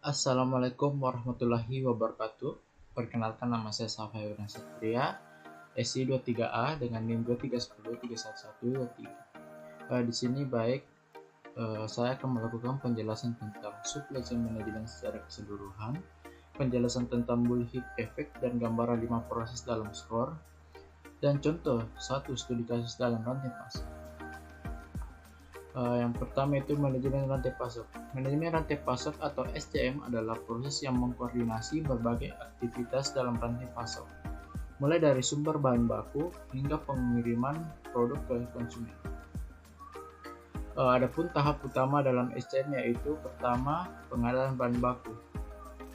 Assalamualaikum warahmatullahi wabarakatuh. Perkenalkan, nama saya Safai Satria, SI 23A dengan NIM 231031123. Di sini saya akan melakukan penjelasan tentang supply chain management secara keseluruhan, penjelasan tentang bullhead effect dan gambaran 5 proses dalam SCOR, dan contoh 1 studi kasus dalam rantai pasok. Yang pertama itu manajemen rantai pasok. Manajemen rantai pasok atau SCM adalah proses yang mengkoordinasi berbagai aktivitas dalam rantai pasok, mulai dari sumber bahan baku hingga pengiriman produk ke konsumen. Adapun tahap utama dalam SCM yaitu pertama, pengadaan bahan baku,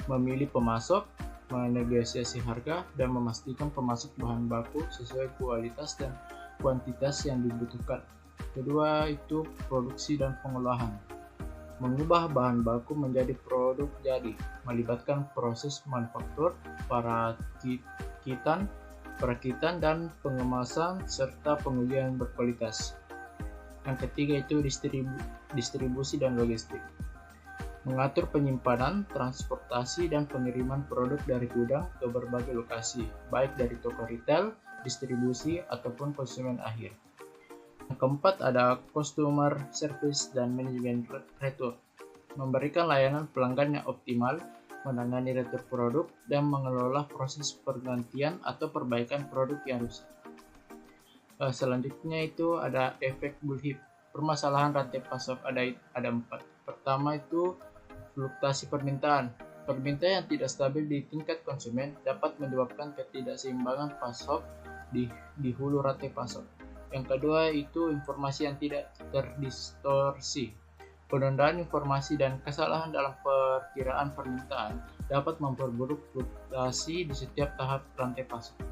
memilih pemasok, menegosiasi harga, dan memastikan pemasok bahan baku sesuai kualitas dan kuantitas yang dibutuhkan. Kedua itu produksi dan pengolahan, mengubah bahan baku menjadi produk jadi, melibatkan proses manufaktur, perakitan dan pengemasan serta pengujian berkualitas. Yang ketiga itu distribusi dan logistik, mengatur penyimpanan, transportasi dan pengiriman produk dari gudang ke berbagai lokasi, baik dari toko retail, distribusi ataupun konsumen akhir. Yang keempat ada customer service dan manajemen return, memberikan layanan pelanggan yang optimal, menangani retur produk, dan mengelola proses pergantian atau perbaikan produk yang rusak. Selanjutnya itu ada efek bullhead. Permasalahan rantai pasok ada 4. Pertama itu fluktuasi permintaan. Permintaan yang tidak stabil di tingkat konsumen dapat menyebabkan ketidakseimbangan pasok di hulu rantai pasok. Yang kedua itu informasi yang tidak terdistorsi. Penundaan informasi dan kesalahan dalam perkiraan permintaan dapat memperburuk fluktuasi di setiap tahap rantai pasok.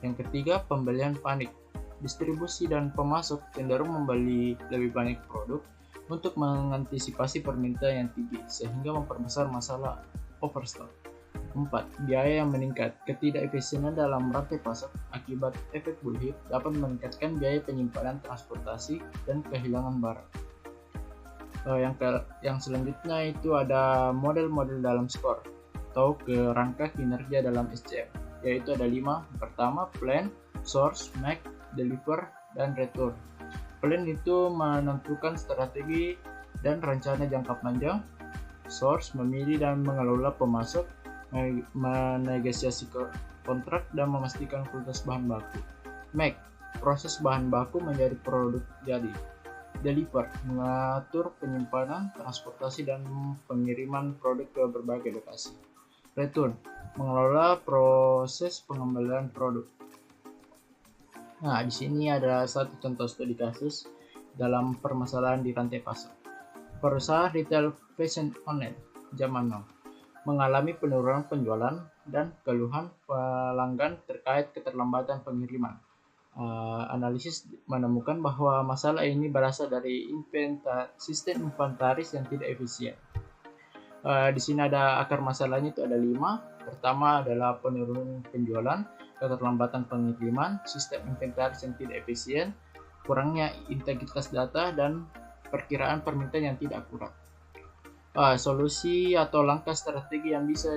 Yang ketiga, pembelian panik. Distribusi dan pemasok cenderung membeli lebih banyak produk untuk mengantisipasi permintaan yang tinggi sehingga memperbesar masalah overstock. 4. Biaya yang meningkat. Ketidakefisienan dalam rantai pasok akibat efek bullhead dapat meningkatkan biaya penyimpanan, transportasi, dan kehilangan barang. Yang selanjutnya itu ada model-model dalam SCOR atau kerangka kinerja dalam SCM, yaitu ada 5. Pertama, plan, source, make, deliver, dan return. Plan itu menentukan strategi dan rencana jangka panjang. Source memilih dan mengelola pemasok, menegosiasi kontrak, dan memastikan kualitas bahan baku. Make, proses bahan baku menjadi produk jadi. Deliver, mengatur penyimpanan, transportasi, dan pengiriman produk ke berbagai lokasi. Return, mengelola proses pengembalian produk. Nah, di sini ada satu contoh studi kasus dalam permasalahan di rantai pasok. Perusahaan retail fashion online zaman now mengalami penurunan penjualan dan keluhan pelanggan terkait keterlambatan pengiriman. Analisis menemukan bahwa masalah ini berasal dari sistem inventaris yang tidak efisien. Di sini ada akar masalahnya itu ada 5. Pertama adalah penurunan penjualan, keterlambatan pengiriman, sistem inventaris yang tidak efisien, kurangnya integritas data, dan perkiraan permintaan yang tidak akurat. Solusi atau langkah strategi yang bisa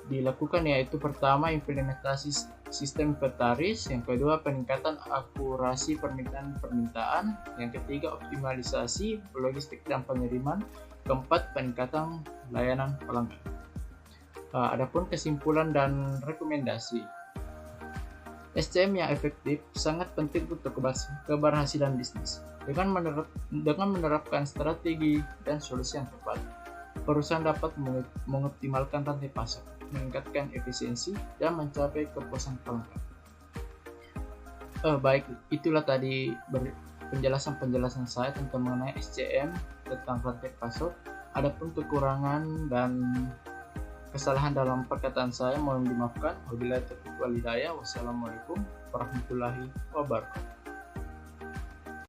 dilakukan yaitu pertama, implementasi sistem inventaris, yang kedua, peningkatan akurasi permintaan, yang ketiga, optimalisasi logistik dan pengiriman, keempat, peningkatan layanan pelanggan. Adapun kesimpulan dan rekomendasi, SCM yang efektif sangat penting untuk keberhasilan bisnis. Dengan menerapkan strategi dan solusi yang tepat, perusahaan dapat mengoptimalkan rantai pasok, meningkatkan efisiensi, dan mencapai kepuasan pelanggan. Baik, itulah tadi penjelasan saya tentang mengenai SCM tentang rantai pasok. Adapun kekurangan dan kesalahan dalam perkataan saya mohon dimaafkan. Wabillahi taufiq wal hidayah. Wassalamualaikum warahmatullahi wabarakatuh.